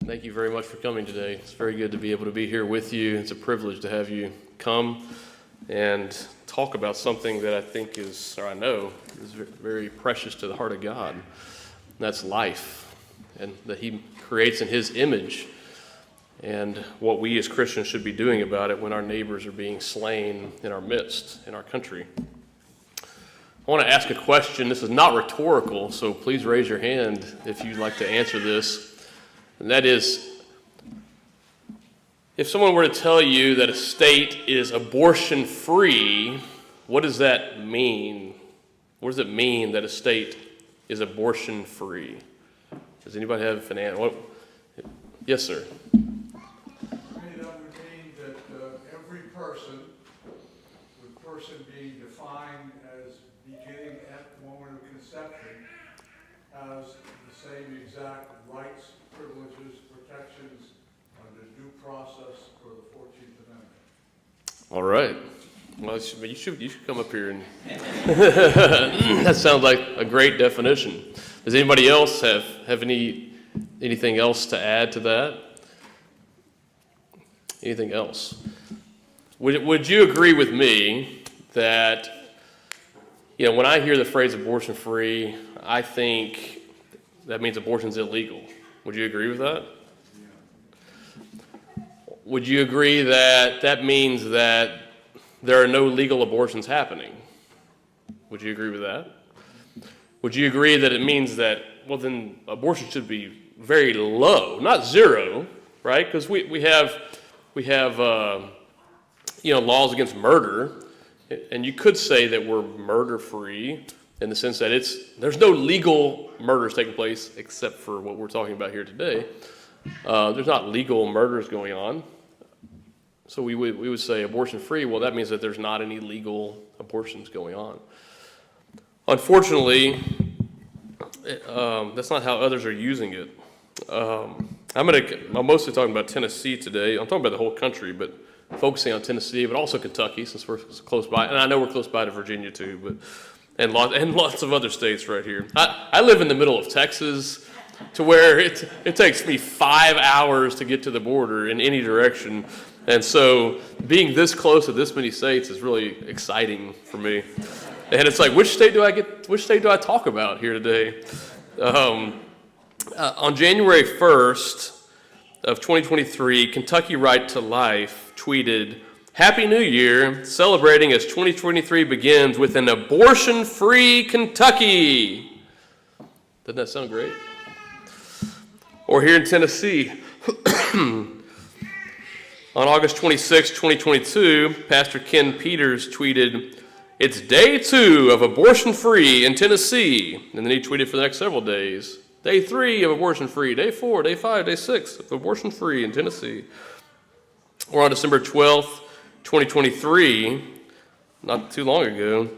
Thank you very much for coming today. It's very good to be able to be here with you. It's a privilege to have you come and talk about something that I think is, or I know, is very precious to the heart of God. And that's life, and that He creates in His image, and what we as Christians should be doing about it when our neighbors are being slain in our midst, in our country. I want to ask a question. This is not rhetorical, so please raise your hand if you'd like to answer this. And that is, if someone were to tell you that a state is abortion-free, what does that mean? What does it mean that a state is abortion-free? Does anybody have an answer? Yes, sir. To me, that would mean that every person, with person being defined as beginning at the moment of conception, has the same exact rights, privileges, protections under due process for the 14th Amendment. All right. Well, you should come up here and that sounds like a great definition. Does anybody else have anything else to add to that? Anything else? Would you agree with me that, when I hear the phrase abortion free, I think that means abortion's illegal? Would you agree with that? Would you agree that that means that there are no legal abortions happening? Would you agree with that? Would you agree that it means that, well, then abortion should be very low, not zero, right? Because we have laws against murder, and you could say that we're murder-free in the sense that there's no legal murders taking place except for what we're talking about here today. There's not legal murders going on. So we would say abortion-free. Well, that means that there's not any legal abortions going on. Unfortunately, that's not how others are using it. I'm mostly talking about Tennessee today. I'm talking about the whole country, but focusing on Tennessee, but also Kentucky, since we're close by. And I know we're close by to Virginia too, and lots of other states right here. I live in the middle of Texas, to where it takes me 5 hours to get to the border in any direction. And so being this close to this many states is really exciting for me. And it's like, which state do I talk about here today? On January 1st of 2023, Kentucky Right to Life tweeted, "Happy New Year, celebrating as 2023 begins with an abortion-free Kentucky." Doesn't that sound great? Or here in Tennessee, on August 26, 2022, Pastor Ken Peters tweeted, "It's day 2 of abortion-free in Tennessee." And then he tweeted for the next several days. Day 3 of abortion-free, day 4, day 5, day 6 of abortion-free in Tennessee. Or on December 12th, 2023, not too long ago,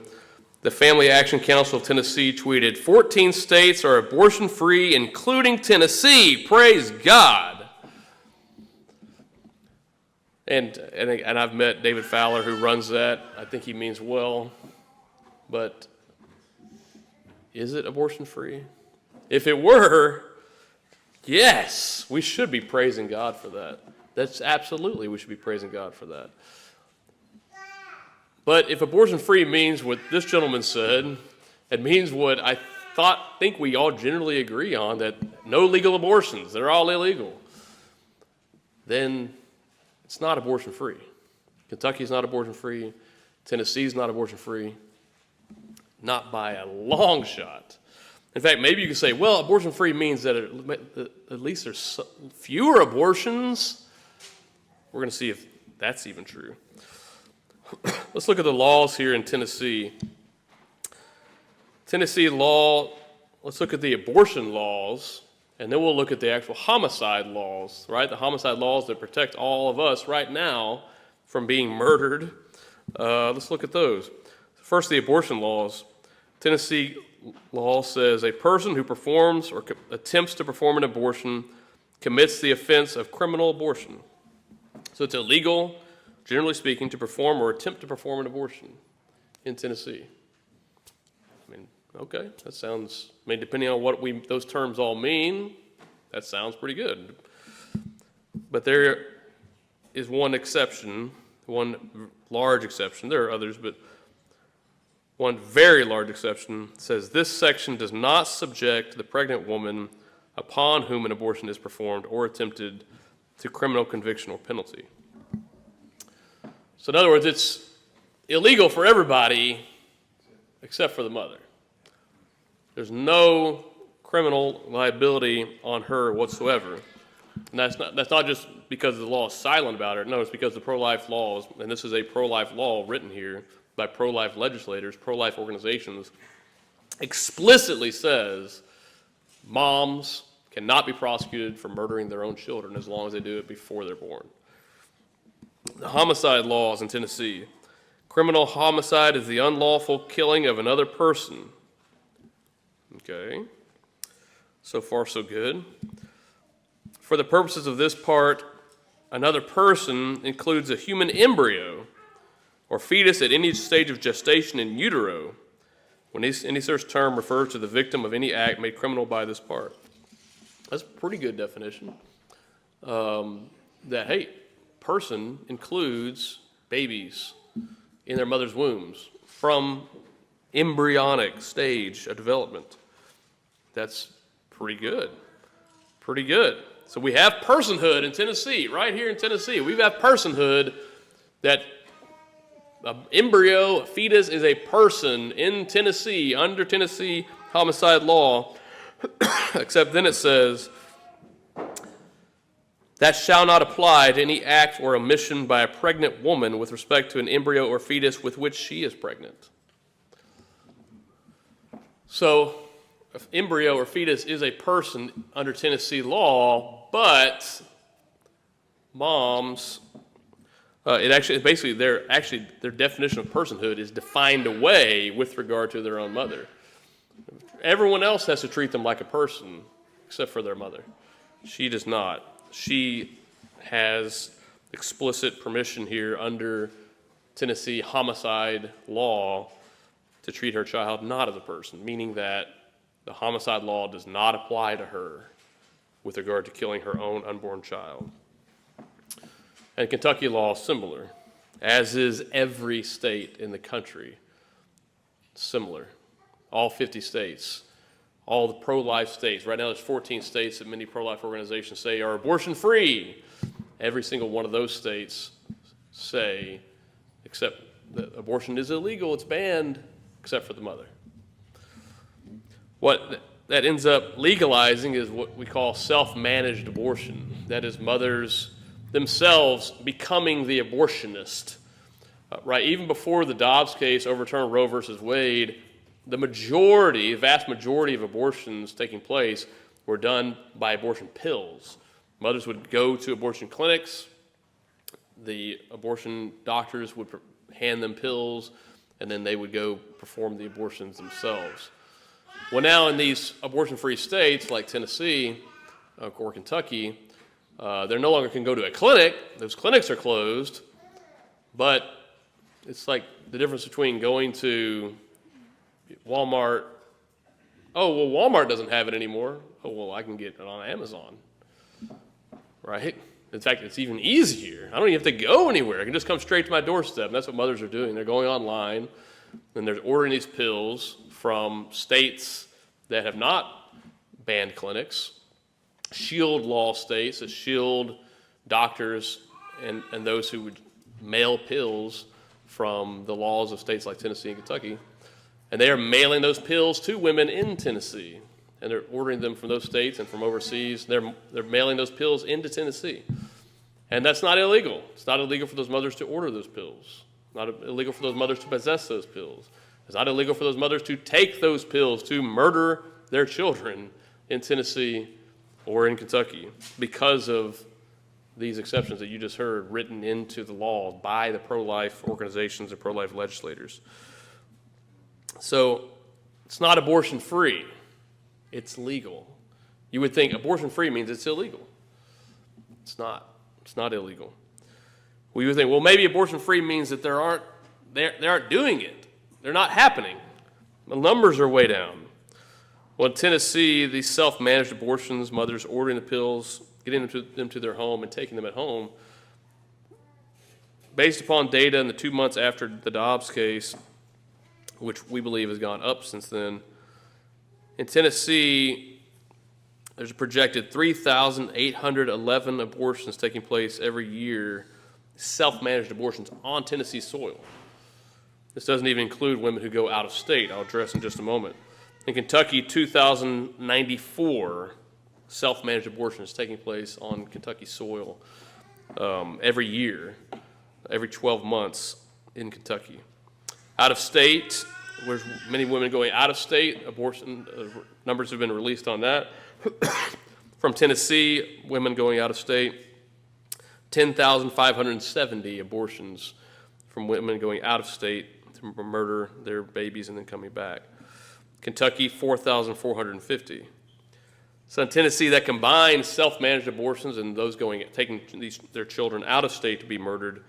the Family Action Council of Tennessee tweeted, 14 states are abortion-free, including Tennessee. Praise God. And I've met David Fowler, who runs that. I think he means well. But is it abortion-free? If it were, yes, we should be praising God for that. That's absolutely, we should be praising God for that. But if abortion-free means what this gentleman said, it means what I think we all generally agree on, that no legal abortions, they're all illegal, then it's not abortion-free. Kentucky's not abortion-free. Tennessee's not abortion-free. Not by a long shot. In fact, maybe you could say, well, abortion-free means that at least there's fewer abortions. We're going to see if that's even true. Let's look at the laws here in Tennessee. Tennessee law, let's look at the abortion laws, and then we'll look at the actual homicide laws, right? The homicide laws that protect all of us right now from being murdered. Let's look at those. First, the abortion laws. Tennessee law says a person who performs or attempts to perform an abortion commits the offense of criminal abortion. So it's illegal, generally speaking, to perform or attempt to perform an abortion in Tennessee. Okay, that sounds, depending on what those terms all mean, that sounds pretty good. But there is one exception, one large exception. There are others, but one very large exception says this section does not subject the pregnant woman upon whom an abortion is performed or attempted to criminal conviction or penalty. So in other words, it's illegal for everybody except for the mother. There's no criminal liability on her whatsoever. And that's not just because the law is silent about it. No, it's because the pro-life laws, and this is a pro-life law written here by pro-life legislators, pro-life organizations, explicitly says moms cannot be prosecuted for murdering their own children as long as they do it before they're born. The homicide laws in Tennessee. Criminal homicide is the unlawful killing of another person. Okay. So far, so good. For the purposes of this part, another person includes a human embryo or fetus at any stage of gestation in utero, when any such term refers to the victim of any act made criminal by this part. That's a pretty good definition. That, hey, person includes babies in their mother's wombs from embryonic stage of development. That's pretty good. Pretty good. So we have personhood in Tennessee, right here in Tennessee. We have personhood that an embryo, a fetus, is a person in Tennessee, under Tennessee homicide law, except then it says, that shall not apply to any act or omission by a pregnant woman with respect to an embryo or fetus with which she is pregnant. So, an embryo or fetus is a person under Tennessee law, but moms, basically their definition of personhood is defined away with regard to their own mother. Everyone else has to treat them like a person, except for their mother. She does not. She has explicit permission here under Tennessee homicide law to treat her child not as a person, meaning that the homicide law does not apply to her with regard to killing her own unborn child. And Kentucky law is similar, as is every state in the country. Similar. All 50 states. All the pro-life states. Right now there's 14 states that many pro-life organizations say are abortion-free. Every single one of those states say, except that abortion is illegal, it's banned, except for the mother. What that ends up legalizing is what we call self-managed abortion. That is, mothers themselves becoming the abortionist. Right? Even before the Dobbs case overturned Roe versus Wade, the vast majority of abortions taking place were done by abortion pills. Mothers would go to abortion clinics. The abortion doctors would hand them pills, and then they would go perform the abortions themselves. Well, now in these abortion-free states like Tennessee or Kentucky, they no longer can go to a clinic. Those clinics are closed, but it's like the difference between going to Walmart. Oh, well, Walmart doesn't have it anymore. Oh, well, I can get it on Amazon, right? In fact, it's even easier. I don't even have to go anywhere. I can just come straight to my doorstep. And that's what mothers are doing. They're going online, and they're ordering these pills from states that have not banned clinics, shield law states that shield doctors and those who would mail pills from the laws of states like Tennessee and Kentucky. And they are mailing those pills to women in Tennessee. And they're ordering them from those states and from overseas. They're mailing those pills into Tennessee. And that's not illegal. It's not illegal for those mothers to order those pills. It's not illegal for those mothers to possess those pills. It's not illegal for those mothers to take those pills to murder their children in Tennessee or in Kentucky because of these exceptions that you just heard written into the law by the pro-life organizations and pro-life legislators. So it's not abortion-free. It's legal. You would think abortion-free means it's illegal. It's not. It's not illegal. We would think, well, maybe abortion-free means that they aren't doing it. They're not happening. The numbers are way down. Well, in Tennessee, these self-managed abortions, mothers ordering the pills, getting them to their home and taking them at home. Based upon data in the 2 months after the Dobbs case, which we believe has gone up since then, in Tennessee, there's a projected 3,811 abortions taking place every year, self-managed abortions on Tennessee soil. This doesn't even include women who go out of state. I'll address in just a moment. In Kentucky, 2,094 self-managed abortions taking place on Kentucky soil every year, every 12 months in Kentucky. Out of state, there's many women going out of state. Abortion numbers have been released on that. From Tennessee, women going out of state, 10,570 abortions from women going out of state to murder their babies and then coming back. Kentucky, 4,450. So in Tennessee, that combines self-managed abortions and those taking their children out of state to be murdered.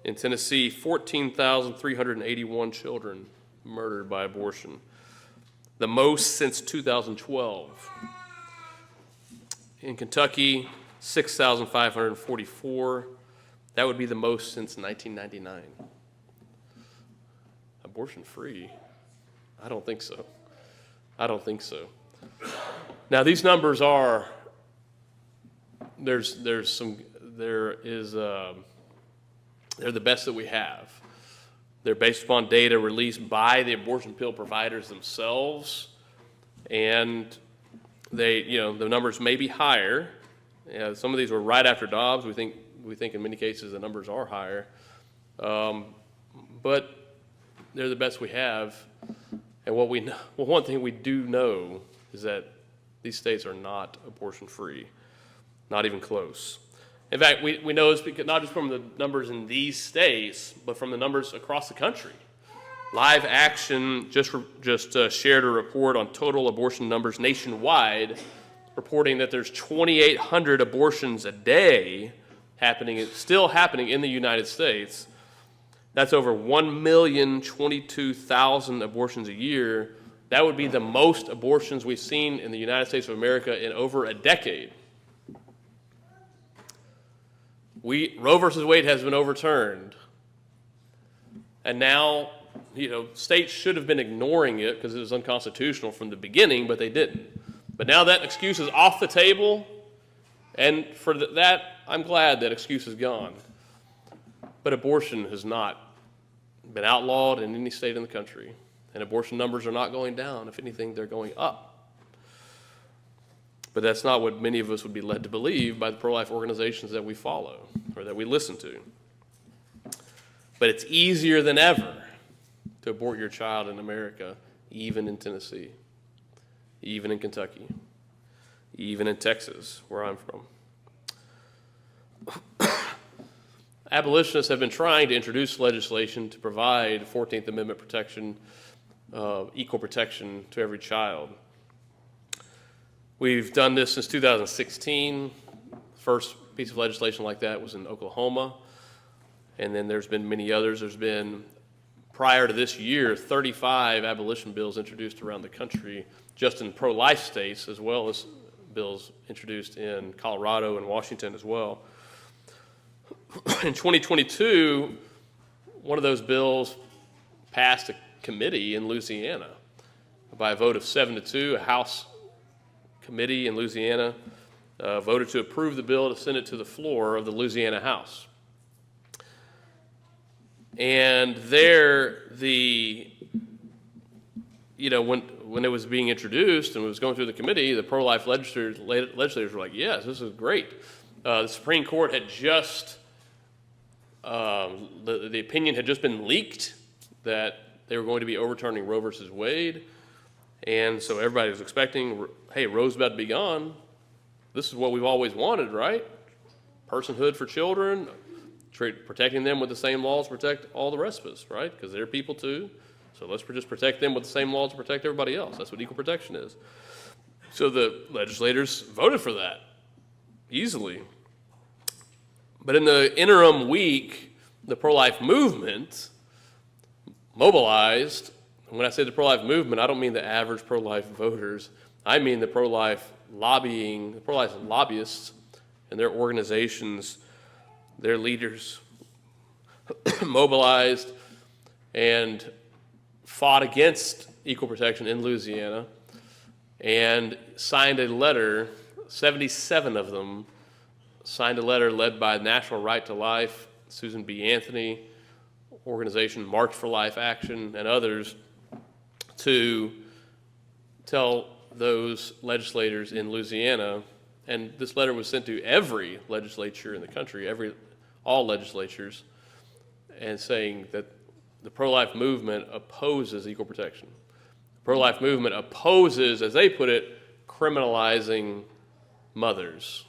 In Tennessee, 14,381 children murdered by abortion, the most since 2012. In Kentucky, 6,544. That would be the most since 1999. Abortion free? I don't think so. I don't think so. Now these numbers are, they're the best that we have. They're based upon data released by the abortion pill providers themselves, and the numbers may be higher. Some of these were right after Dobbs. We think in many cases the numbers are higher, but they're the best we have. And one thing we do know is that these states are not abortion-free, not even close. In fact, we know this because not just from the numbers in these states, but from the numbers across the country. Live Action just shared a report on total abortion numbers nationwide, reporting that there's 2,800 abortions a day still happening in the United States. That's over 1,022,000 abortions a year. That would be the most abortions we've seen in the United States of America in over a decade. Roe versus Wade has been overturned. And now, states should have been ignoring it because it was unconstitutional from the beginning, but they didn't. But now that excuse is off the table, and for that, I'm glad that excuse is gone. But abortion has not been outlawed in any state in the country, and abortion numbers are not going down. If anything, they're going up. But that's not what many of us would be led to believe by the pro-life organizations that we follow or that we listen to. But it's easier than ever to abort your child in America, even in Tennessee, even in Kentucky, even in Texas, where I'm from. Abolitionists have been trying to introduce legislation to provide 14th Amendment protection, equal protection to every child. We've done this since 2016. First piece of legislation like that was in Oklahoma, and then there's been many others. There's been, prior to this year, 35 abolition bills introduced around the country, just in pro-life states, as well as bills introduced in Colorado and Washington as well. In 2022, one of those bills passed a committee in Louisiana by a vote of 7-2. A House committee in Louisiana voted to approve the bill to send it to the floor of the Louisiana House. And there, when it was being introduced and it was going through the committee, the pro-life legislators were like, yes, this is great. The Supreme Court had just, the opinion had just been leaked that they were going to be overturning Roe versus Wade. And so everybody was expecting, hey, Roe's about to be gone. This is what we've always wanted, right? Personhood for children, protecting them with the same laws protect all the rest of us, right? Because they're people too. So let's just protect them with the same laws to protect everybody else. That's what equal protection is. So the legislators voted for that easily. But in the interim week, the pro-life movement mobilized. When I say the pro-life movement, I don't mean the average pro-life voters. I mean the pro-life lobbyists and their organizations, their leaders mobilized and fought against equal protection in Louisiana and signed a letter. 77 of them signed a letter led by National Right to Life, Susan B. Anthony organization, March for Life Action, and others, to tell those legislators in Louisiana, and this letter was sent to every legislature in the country, all legislatures, and saying that the pro-life movement opposes equal protection. The pro-life movement opposes, as they put it, criminalizing mothers.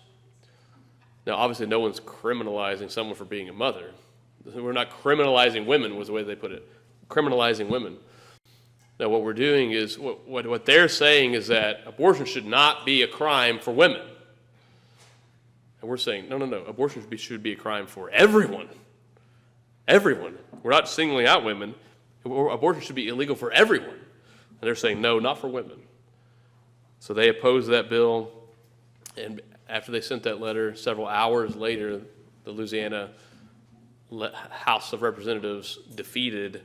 Now, obviously, no one's criminalizing someone for being a mother. We're not criminalizing women, was the way they put it. Criminalizing women. Now, what we're doing is, what they're saying is that abortion should not be a crime for women. And we're saying, no, abortion should be a crime for everyone. Everyone. We're not singling out women. Abortion should be illegal for everyone. And they're saying, no, not for women. So they opposed that bill, and after they sent that letter, several hours later, the Louisiana House of Representatives defeated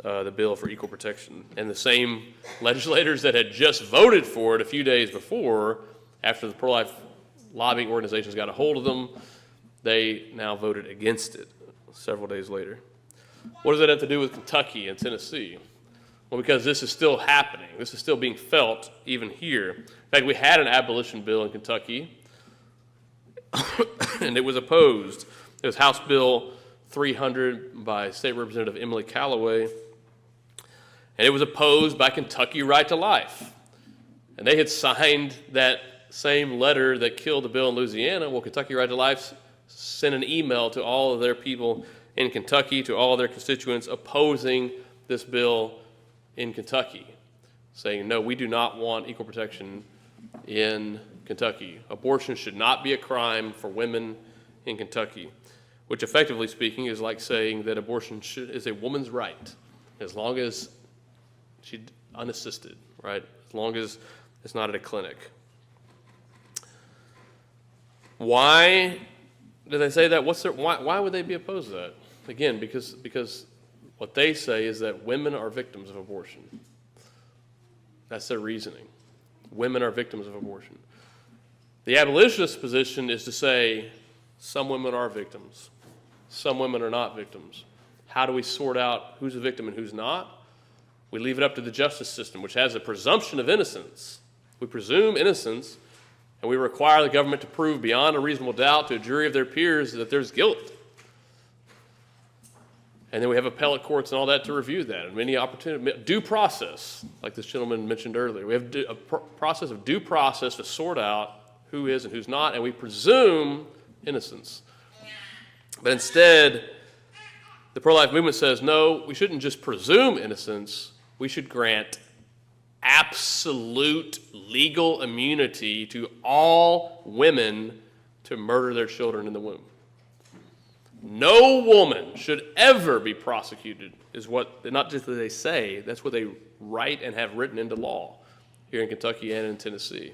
the bill for equal protection. And the same legislators that had just voted for it a few days before, after the pro-life lobbying organizations got a hold of them, they now voted against it several days later. What does that have to do with Kentucky and Tennessee? Well, because this is still happening. This is still being felt even here. In fact, we had an abolition bill in Kentucky, and it was opposed. It was House Bill 300 by State Representative Emily Callaway, and it was opposed by Kentucky Right to Life. And they had signed that same letter that killed the bill in Louisiana. Well, Kentucky Right to Life sent an email to all of their people in Kentucky, to all of their constituents, opposing this bill in Kentucky, saying, no, we do not want equal protection in Kentucky. Abortion should not be a crime for women in Kentucky, which effectively speaking is like saying that abortion is a woman's right, as long as she's unassisted, right? As long as it's not at a clinic. Why do they say that? Why would they be opposed to that? Again, because what they say is that women are victims of abortion. That's their reasoning. Women are victims of abortion. The abolitionist position is to say some women are victims, some women are not victims. How do we sort out who's a victim and who's not? We leave it up to the justice system, which has a presumption of innocence. We presume innocence, and we require the government to prove beyond a reasonable doubt to a jury of their peers that there's guilt. And then we have appellate courts and all that to review that, and many opportunities, due process, like this gentleman mentioned earlier. We have a process of due process to sort out who is and who's not, and we presume innocence. But instead, the pro-life movement says, no, we shouldn't just presume innocence, we should grant absolute legal immunity to all women to murder their children in the womb. No woman should ever be prosecuted, is what, not just that they say, that's what they write and have written into law here in Kentucky and in Tennessee.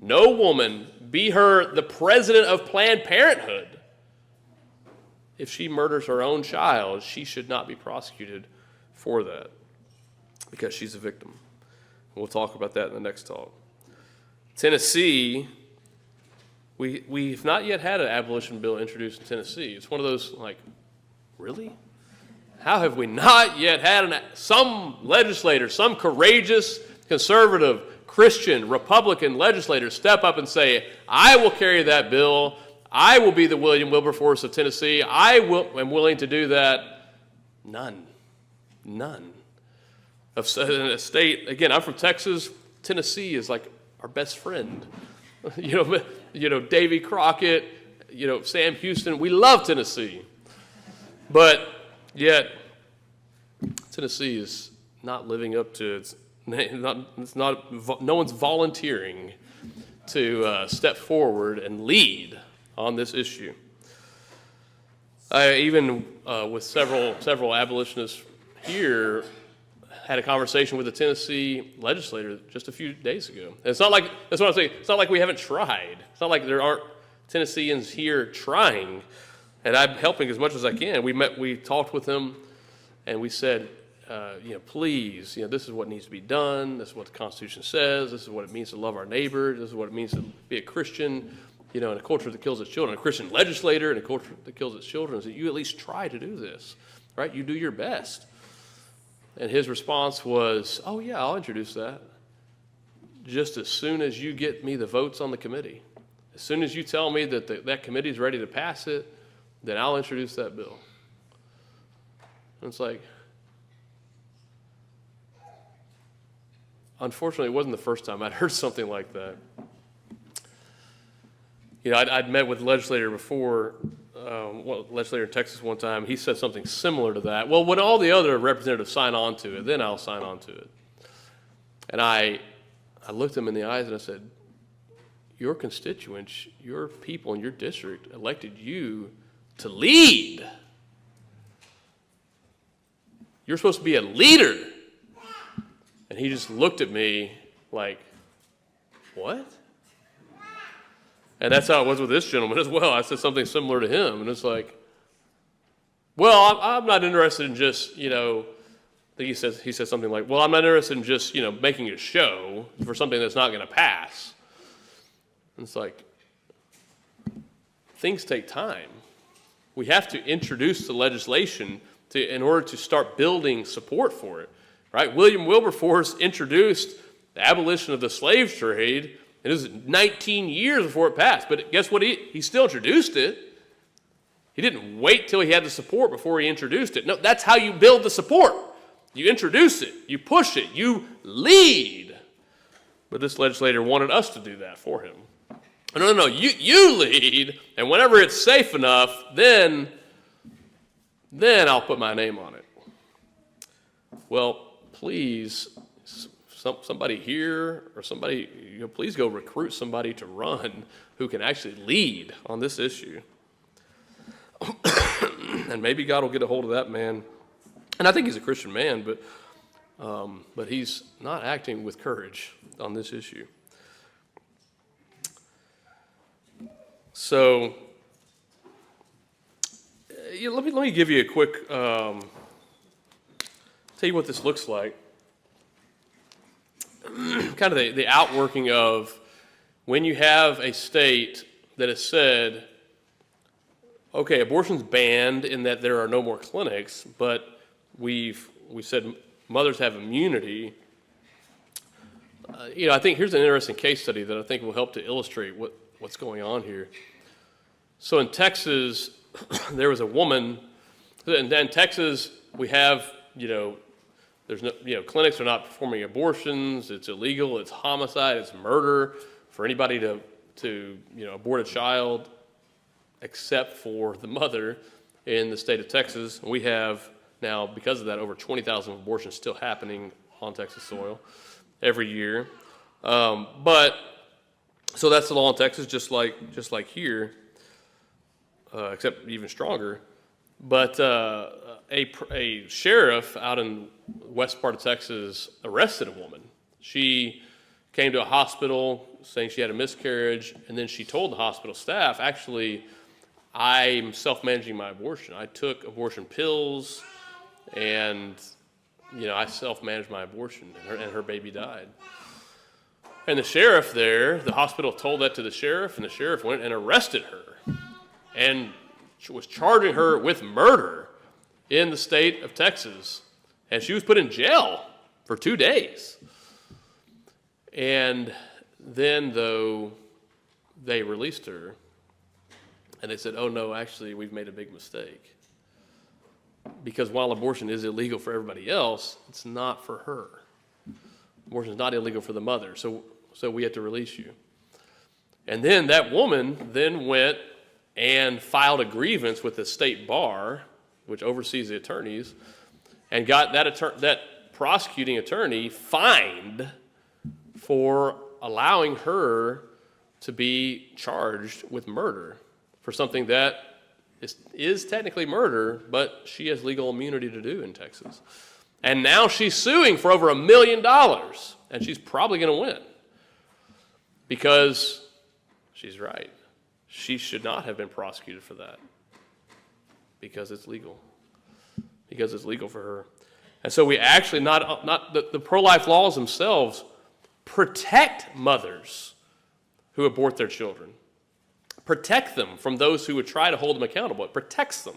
No woman, be her the president of Planned Parenthood, if she murders her own child, she should not be prosecuted for that because she's a victim. We'll talk about that in the next talk. Tennessee, we've not yet had an abolition bill introduced in Tennessee. It's one of those, like, really? How have we not yet had some legislator, some courageous, conservative, Christian, Republican legislator step up and say, I will carry that bill, I will be the William Wilberforce of Tennessee, am willing to do that? None. In a state, again, I'm from Texas, Tennessee is like our best friend. You know, Davy Crockett, Sam Houston, we love Tennessee. But yet, Tennessee is not living up to its name. No one's volunteering to step forward and lead on this issue. I even with several abolitionists here had a conversation with a Tennessee legislator just a few days ago. And it's not like, that's what I'm saying, it's not like we haven't tried. It's not like there aren't Tennesseans here trying, and I'm helping as much as I can. We talked with them, and we said, please, this is what needs to be done. This is what the Constitution says. This is what it means to love our neighbor. This is what it means to be a Christian, in a culture that kills its children, a Christian legislator in a culture that kills its children, is that you at least try to do this, right? You do your best. And his response was, oh, yeah, I'll introduce that. Just as soon as you get me the votes on the committee, as soon as you tell me that that committee is ready to pass it, then I'll introduce that bill. And it's like, unfortunately, it wasn't the first time I'd heard something like that. I'd met with a legislator before, legislator in Texas one time. He said something similar to that. Well, when all the other representatives sign on to it, then I'll sign on to it. And I looked him in the eyes and I said, your constituents, your people in your district elected you to lead. You're supposed to be a leader. And he just looked at me like, what? And that's how it was with this gentleman as well. I said something similar to him. And it's like, well, I'm not interested in just, I think he says something like, well, I'm not interested in just, making a show for something that's not going to pass. And it's like, things take time. We have to introduce the legislation in order to start building support for it, right? William Wilberforce introduced the abolition of the slave trade. It was 19 years before it passed, but guess what? He still introduced it. He didn't wait till he had the support before he introduced it. No, that's how you build the support. You introduce it, you push it, you lead. But this legislator wanted us to do that for him. No, you lead, and whenever it's safe enough, then I'll put my name on it. Well, please, somebody here or somebody, please go recruit somebody to run who can actually lead on this issue. And maybe God will get a hold of that man. And I think he's a Christian man, but he's not acting with courage on this issue. So, let me give you a quick, tell you what this looks like. Kind of the outworking of when you have a state that has said, okay, abortion's banned in that there are no more clinics, but we said mothers have immunity. I think here's an interesting case study that I think will help to illustrate what's going on here. So in Texas, there was a woman, and in Texas we have, there's no, clinics are not performing abortions. It's illegal. It's homicide. It's murder for anybody to abort a child, except for the mother in the state of Texas. We have now, because of that, over 20,000 abortions still happening on Texas soil every year. But so that's the law in Texas, just like here, except even stronger. But a sheriff out in the west part of Texas arrested a woman. She came to a hospital saying she had a miscarriage, and then she told the hospital staff, actually, I'm self-managing my abortion. I took abortion pills, and I self-managed my abortion, and her baby died. And the sheriff there, the hospital told that to the sheriff, and the sheriff went and arrested her, and was charging her with murder in the state of Texas. And she was put in jail for 2 days. And then, though, they released her, and they said, oh, no, actually, we've made a big mistake. Because while abortion is illegal for everybody else, it's not for her. Abortion is not illegal for the mother, so we had to release you. And then that woman then went and filed a grievance with the state bar, which oversees the attorneys, and got that prosecuting attorney fined for allowing her to be charged with murder for something that is technically murder, but she has legal immunity to do in Texas. And now she's suing for over $1 million, and she's probably going to win because she's right. she should not have been prosecuted for that because it's legal. Because it's legal for her. And so we actually the pro-life laws themselves protect mothers who abort their children. Protect them from those who would try to hold them accountable. It protects them.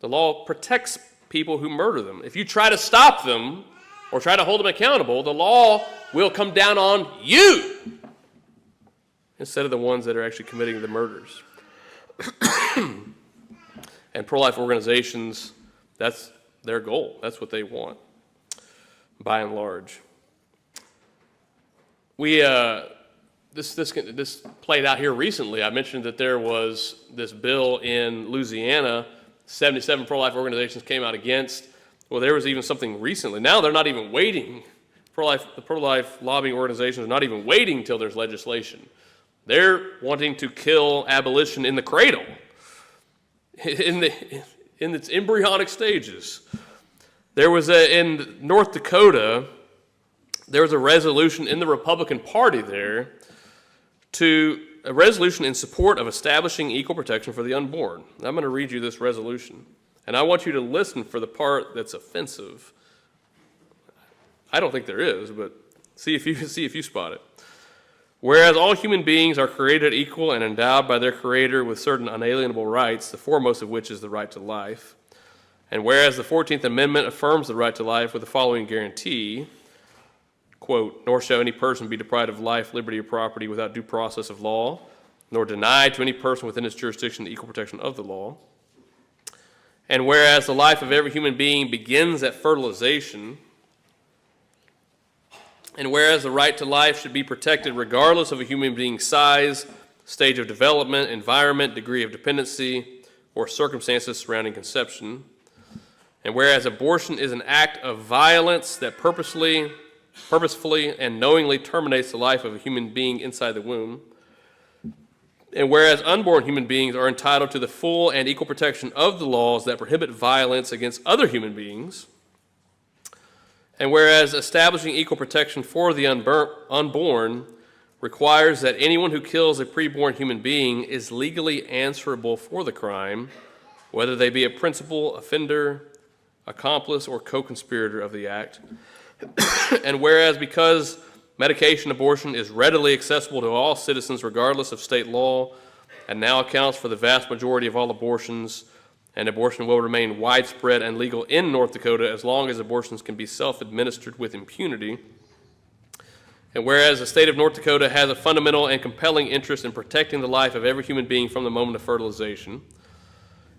The law protects people who murder them. If you try to stop them or try to hold them accountable, the law will come down on you instead of the ones that are actually committing the murders. And pro-life organizations, that's their goal. That's what they want, by and large. This played out here recently. I mentioned that there was this bill in Louisiana, 77 pro-life organizations came out against. Well, there was even something recently. Now they're not even waiting. The pro-life lobbying organizations are not even waiting till there's legislation. They're wanting to kill abolition in the cradle, in its embryonic stages. There was in North Dakota, there was a resolution in the Republican Party there a resolution in support of establishing equal protection for the unborn. I'm going to read you this resolution, and I want you to listen for the part that's offensive. I don't think there is, but see if you spot it. Whereas all human beings are created equal and endowed by their Creator with certain unalienable rights, the foremost of which is the right to life, and whereas the 14th Amendment affirms the right to life with the following guarantee, quote, nor shall any person be deprived of life, liberty, or property without due process of law, nor denied to any person within its jurisdiction the equal protection of the law. And whereas the life of every human being begins at fertilization, and whereas the right to life should be protected regardless of a human being's size, stage of development, environment, degree of dependency, or circumstances surrounding conception, and whereas abortion is an act of violence that purposefully and knowingly terminates the life of a human being inside the womb, and whereas unborn human beings are entitled to the full and equal protection of the laws that prohibit violence against other human beings, and whereas establishing equal protection for the unborn requires that anyone who kills a preborn human being is legally answerable for the crime, whether they be a principal offender, accomplice, or co-conspirator of the act. And whereas because medication abortion is readily accessible to all citizens regardless of state law and now accounts for the vast majority of all abortions, and abortion will remain widespread and legal in North Dakota as long as abortions can be self-administered with impunity. And whereas the state of North Dakota has a fundamental and compelling interest in protecting the life of every human being from the moment of fertilization,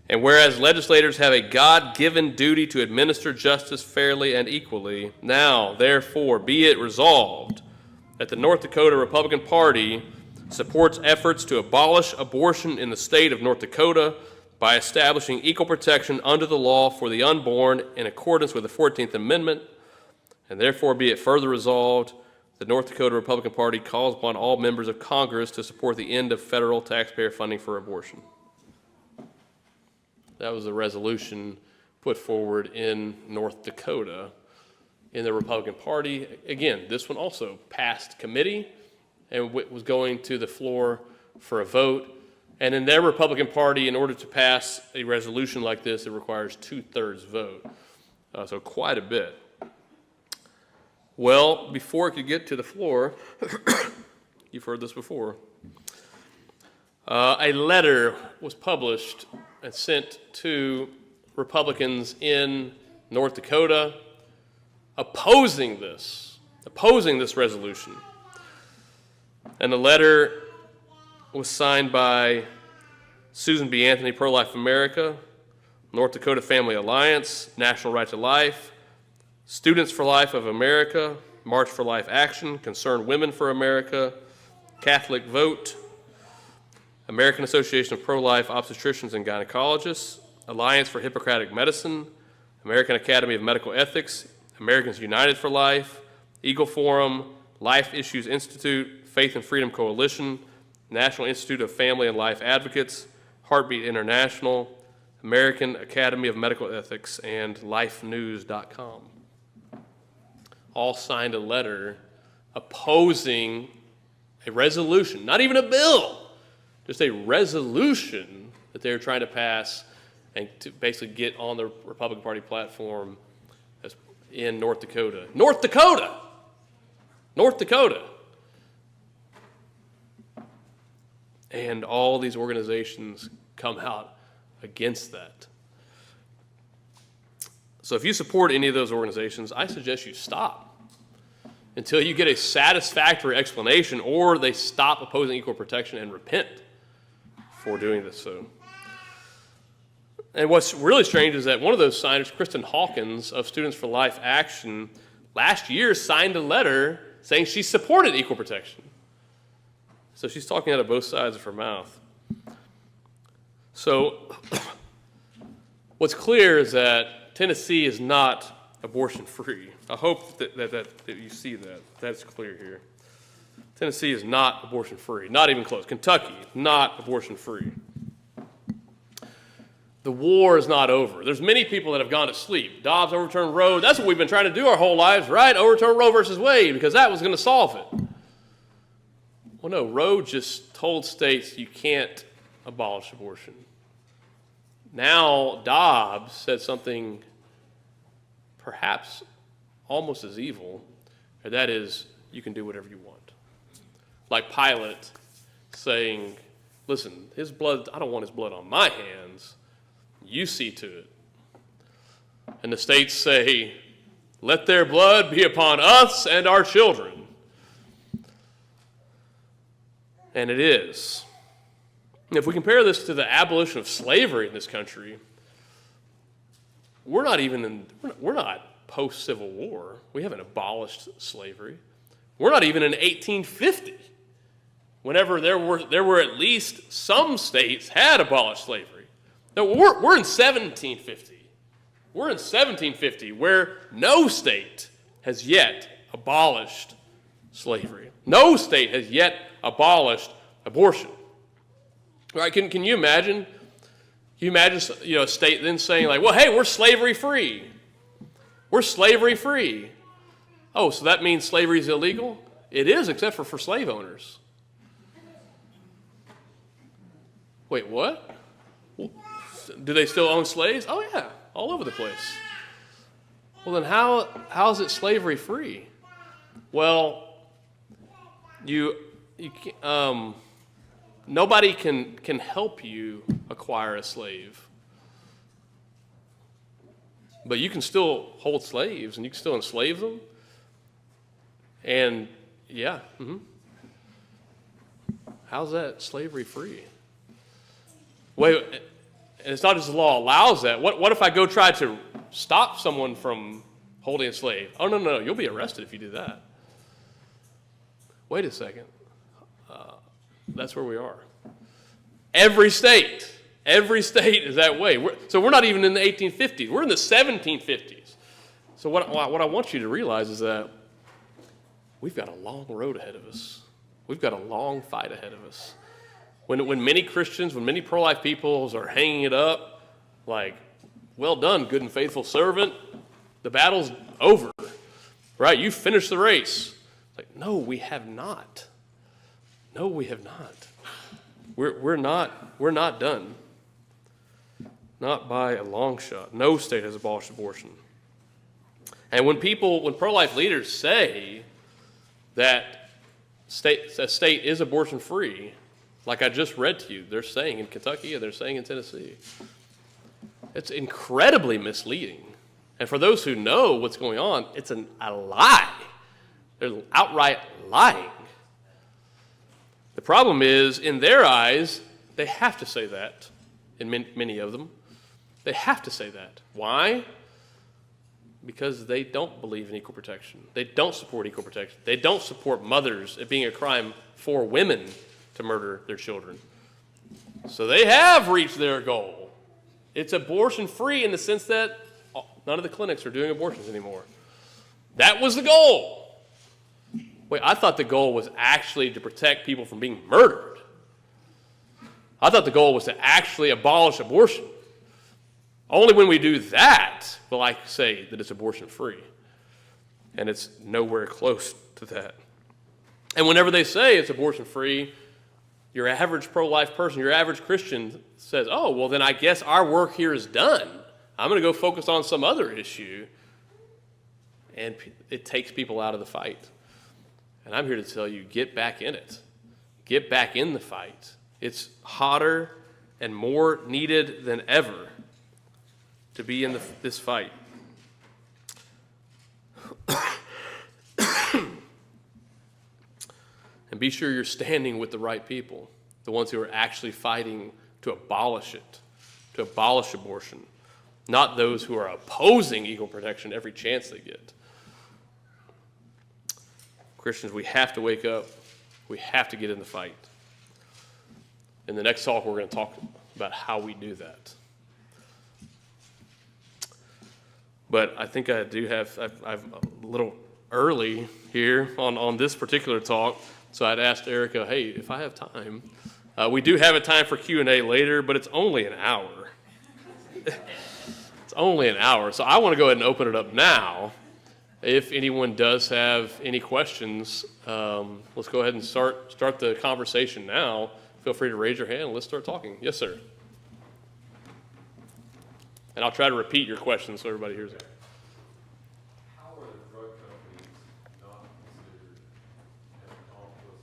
and whereas legislators have a God-given duty to administer justice fairly and equally, now, therefore, be it resolved that the North Dakota Republican Party supports efforts to abolish abortion in the state of North Dakota by establishing equal protection under the law for the unborn in accordance with the 14th Amendment, and therefore be it further resolved, the North Dakota Republican Party calls upon all members of Congress to support the end of federal taxpayer funding for abortion. That was a resolution put forward in North Dakota in the Republican Party. Again, this one also passed committee and was going to the floor for a vote. And in their Republican Party, in order to pass a resolution like this, it requires 2/3 vote. So quite a bit. Well, before it could get to the floor, you've heard this before, a letter was published and sent to Republicans in North Dakota opposing this resolution. And the letter was signed by Susan B. Anthony, Pro-Life America, North Dakota Family Alliance, National Right to Life, Students for Life of America, March for Life Action, Concerned Women for America, Catholic Vote, American Association of Pro-Life Obstetricians and Gynecologists, Alliance for Hippocratic Medicine, American Academy of Medical Ethics, Americans United for Life, Eagle Forum, Life Issues Institute, Faith and Freedom Coalition, National Institute of Family and Life Advocates, Heartbeat International, American Academy of Medical Ethics, and lifenews.com. All signed a letter opposing a resolution, not even a bill, just a resolution that they're trying to pass and to basically get on the Republican Party platform in North Dakota. North Dakota! North Dakota! And all these organizations come out against that. So if you support any of those organizations, I suggest you stop until you get a satisfactory explanation or they stop opposing equal protection and repent for doing this. So, and what's really strange is that one of those signers, Kristen Hawkins of Students for Life Action, last year signed a letter saying she supported equal protection. So she's talking out of both sides of her mouth. So what's clear is that Tennessee is not abortion-free. I hope that you see that. That's clear here. Tennessee is not abortion-free, not even close. Kentucky, not abortion-free. The war is not over. There's many people that have gone to sleep. Dobbs overturned Roe. That's what we've been trying to do our whole lives, right? Overturn Roe versus Wade because that was going to solve it. Well, no, Roe just told states you can't abolish abortion. Now Dobbs said something perhaps almost as evil, and that is you can do whatever you want. Like Pilate saying, listen, his blood, I don't want his blood on my hands. You see to it. And the states say, let their blood be upon us and our children. And it is. If we compare this to the abolition of slavery in this country, we're not post-Civil War. We haven't abolished slavery. We're not even in 1850, whenever there were at least some states had abolished slavery. No, we're in 1750. We're in 1750, where no state has yet abolished slavery. No state has yet abolished abortion. Right? Can you imagine? Can you imagine, a state then saying like, well, hey, we're slavery free. We're slavery free. Oh, so that means slavery is illegal? It is, except for slave owners. Wait, what? Do they still own slaves? Oh yeah, all over the place. Well, then how is it slavery free? Well, nobody can help you acquire a slave. But you can still hold slaves and you can still enslave them. And yeah, how's that slavery free? Wait, and it's not just the law allows that. What if I go try to stop someone from holding a slave? Oh, no, you'll be arrested if you do that. Wait a second. That's where we are. Every state is that way. So we're not even in the 1850s. We're in the 1750s. So what I want you to realize is that we've got a long road ahead of us. We've got a long fight ahead of us. When many Christians, when many pro-life peoples are hanging it up, like, well done, good and faithful servant, the battle's over, right? You finished the race. It's like, no, we have not. No, we have not. We're not done. Not by a long shot. No state has abolished abortion. And when pro-life leaders say that a state is abortion free, like I just read to you, they're saying in Kentucky and they're saying in Tennessee, it's incredibly misleading. And for those who know what's going on, it's a lie. They're outright lying. The problem is, in their eyes, they have to say that, in many of them. They have to say that. Why? Because they don't believe in equal protection. They don't support equal protection. They don't support mothers, it being a crime for women to murder their children. So they have reached their goal. It's abortion-free in the sense that none of the clinics are doing abortions anymore. That was the goal. Wait, I thought the goal was actually to protect people from being murdered. I thought the goal was to actually abolish abortion. Only when we do that will I say that it's abortion-free. And it's nowhere close to that. And whenever they say it's abortion-free, Your average pro-life person, your average Christian says, oh, well, then I guess our work here is done. I'm going to go focus on some other issue. And it takes people out of the fight. And I'm here to tell you, get back in it. Get back in the fight. It's hotter and more needed than ever to be in this fight. And be sure you're standing with the right people, the ones who are actually fighting to abolish it, to abolish abortion, not those who are opposing equal protection every chance they get. Christians, we have to wake up. We have to get in the fight. In the next talk, we're going to talk about how we do that. But I think I do have, I'm a little early here on this particular talk, so I'd asked Erica, hey, if I have time, we do have a time for Q&A later, but it's only an hour. It's only an hour, so I want to go ahead and open it up now. If anyone does have any questions, let's go ahead and start the conversation now. Feel free to raise your hand and let's start talking. Yes, sir. And I'll try to repeat your question so everybody hears it. How are the drug companies not considered an accomplice?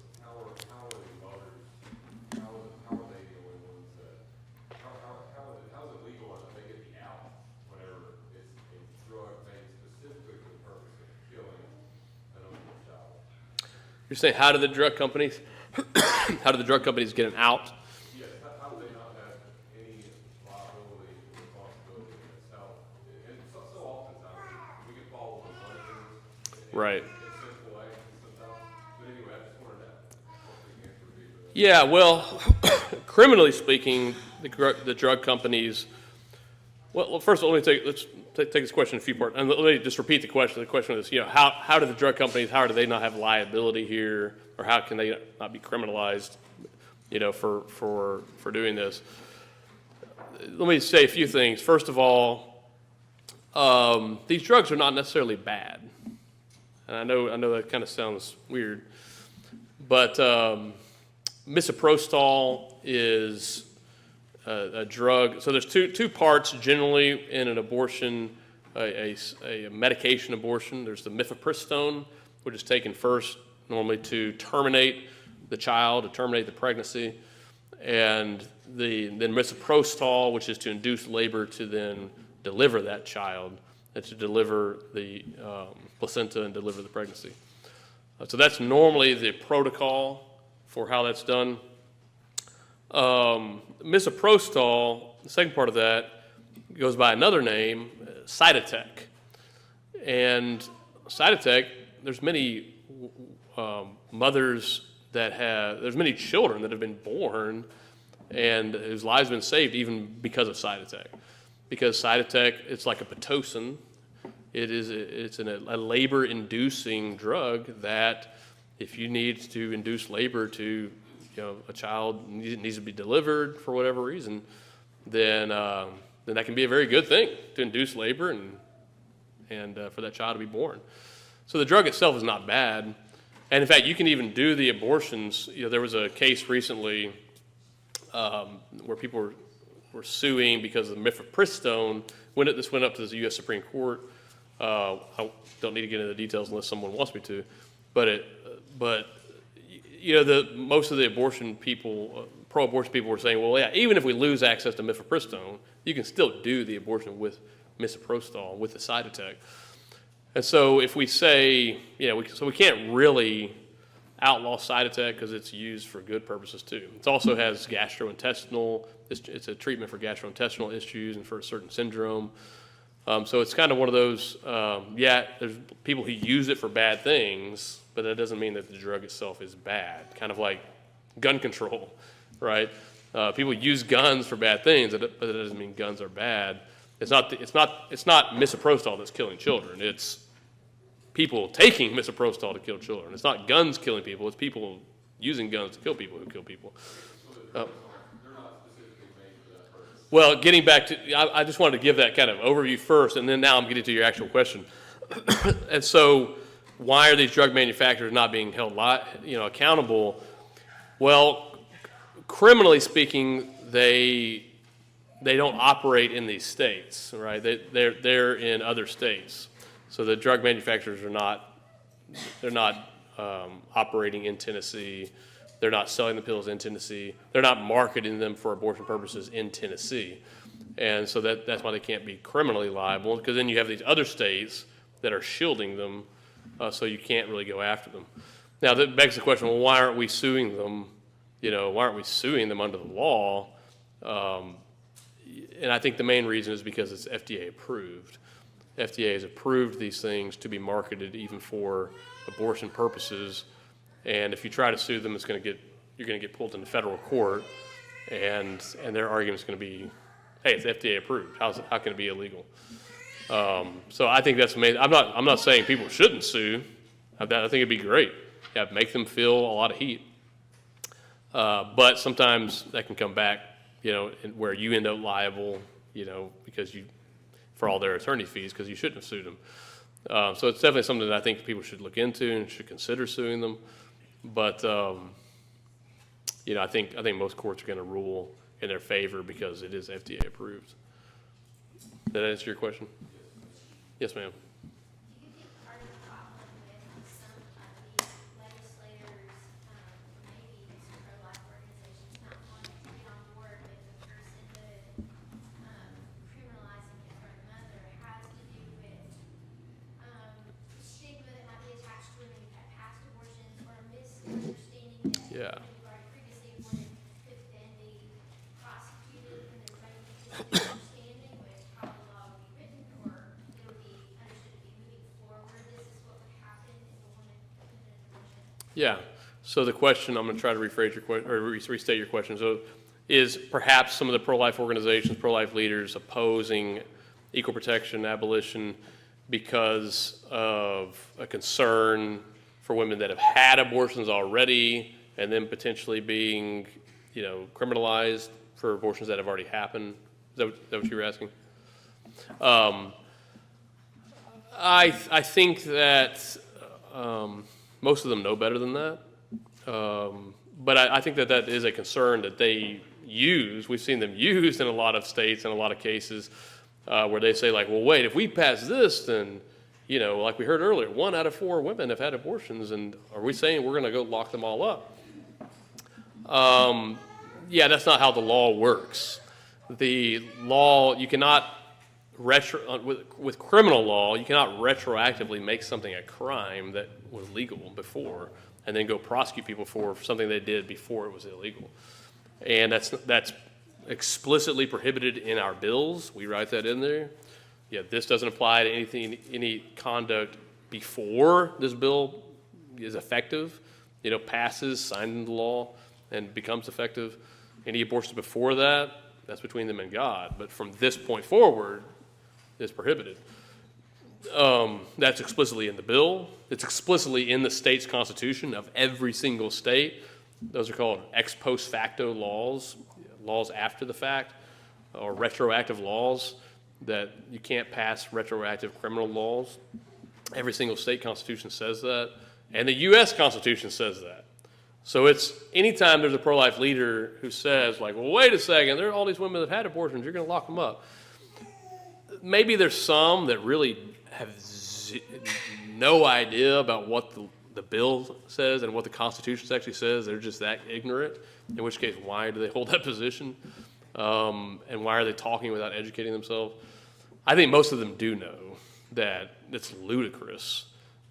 How are the mothers? How are they the only ones that? How is it legal that they get the out whenever it's a drug made specifically for the purpose of killing an unborn child? You're saying how do the drug companies get an out? Yes. How do they not have any liability or responsibility in this? How? And so oftentimes we can follow the money things. Right. It's simple actions sometimes. But anyway, I just wanted to what the answer would be for that. Yeah, well, criminally speaking, the drug companies. Well, first of all, let's take this question in a few parts, and let me just repeat the question. The question is, how do the drug companies? How do they not have liability here, or how can they not be criminalized, for doing this? Let me say a few things. First of all, these drugs are not necessarily bad, and I know that kind of sounds weird, but misoprostol is a drug. So there's two parts generally in an abortion, a medication abortion. There's the mifepristone, which is taken first normally to terminate the child, to terminate the pregnancy, and then misoprostol, which is to induce labor to then deliver that child and to deliver the placenta and deliver the pregnancy. So that's normally the protocol for how that's done. Misoprostol, the second part of that, goes by another name, Cytotec. And Cytotec, there's many there's many children that have been born and whose lives have been saved even because of Cytotec. Because Cytotec, it's like a Pitocin. It's a labor-inducing drug that if you need to induce labor to a child needs to be delivered for whatever reason, then that can be a very good thing to induce labor and for that child to be born. So the drug itself is not bad. And in fact, you can even do the abortions. There was a case recently where people were suing because of the mifepristone. This went up to the U.S. Supreme Court. I don't need to get into the details unless someone wants me to. But most of the abortion people, pro-abortion people were saying, well, yeah, even if we lose access to mifepristone, you can still do the abortion with misoprostol, with the Cytotec. And so if we say, we can't really outlaw Cytotec because it's used for good purposes too. It also has gastrointestinal, it's a treatment for gastrointestinal issues and for a certain syndrome. So it's kind of one of those, there's people who use it for bad things, but that doesn't mean that the drug itself is bad. Kind of like gun control, right? People use guns for bad things, but that doesn't mean guns are bad. It's not misoprostol that's killing children. It's people taking misoprostol to kill children. It's not guns killing people. It's people using guns to kill people who kill people. They're not specifically made for that purpose. Well, getting back to, I just wanted to give that kind of overview first, and then now I'm getting to your actual question. And so, why are these drug manufacturers not being held accountable? Well, criminally speaking, they don't operate in these states, right? They're in other states. So the drug manufacturers they're not operating in Tennessee. They're not selling the pills in Tennessee. They're not marketing them for abortion purposes in Tennessee. And so that's why they can't be criminally liable, because then you have these other states that are shielding them, so you can't really go after them. Now, that begs the question, well, why aren't we suing them? Why aren't we suing them under the law? And I think the main reason is because it's FDA approved. FDA has approved these things to be marketed even for abortion purposes. And if you try to sue them, you're going to get pulled into federal court, and their argument is going to be, hey, it's FDA approved. How can it be illegal? So I think that's amazing. I'm not saying people shouldn't sue. I think it'd be great. Yeah, make them feel a lot of heat. But sometimes that can come back, where you end up liable, because for all their attorney fees, because you shouldn't have sued them. So it's definitely something that I think people should look into and should consider suing them. But I think most courts are going to rule in their favor because it is FDA approved. Did that answer your question? Yes, ma'am. Do you think part of the problem with some of the legislators, maybe some pro-life organizations, not wanting to get on board with the personhood, criminalizing it for another, has to do with stigma that might be attached to women who've had past abortions, or a misunderstanding that Yeah. women who've already previously aborted could then be prosecuted, and there might be a misunderstanding with how the law would be written, or it would be understood to be moving forward. This is what would happen if a woman committed an abortion. Yeah. So the question, I'm going to try to rephrase your question, or restate your question. So is perhaps some of the pro-life organizations, pro-life leaders opposing equal protection, abolition, because of a concern for women that have had abortions already and then potentially being, criminalized for abortions that have already happened? Is that what you were asking? I think that most of them know better than that. But I think that is a concern that they use. We've seen them used in a lot of states and a lot of cases where they say, like, well, wait, if we pass this, then, like we heard earlier, 1 out of 4 women have had abortions, and are we saying we're going to go lock them all up? Yeah, that's not how the law works. The law, you cannot with criminal law, you cannot retroactively make something a crime that was legal before and then go prosecute people for something they did before it was illegal. And that's explicitly prohibited in our bills. We write that in there. Yeah, this doesn't apply to any conduct before this bill is effective, passes, signed into law, and becomes effective. Any abortions before that, that's between them and God. But from this point forward, it's prohibited. That's explicitly in the bill. It's explicitly in the state's constitution of every single state. Those are called ex post facto laws, laws after the fact, or retroactive laws, that you can't pass retroactive criminal laws. Every single state constitution says that, and the U.S. Constitution says that. So it's anytime there's a pro-life leader who says, like, well, wait a second, there are all these women that have had abortions, you're going to lock them up. Maybe there's some that really have no idea about what the bill says and what the Constitution actually says. They're just that ignorant, in which case, why do they hold that position? And why are they talking without educating themselves? I think most of them do know that it's ludicrous.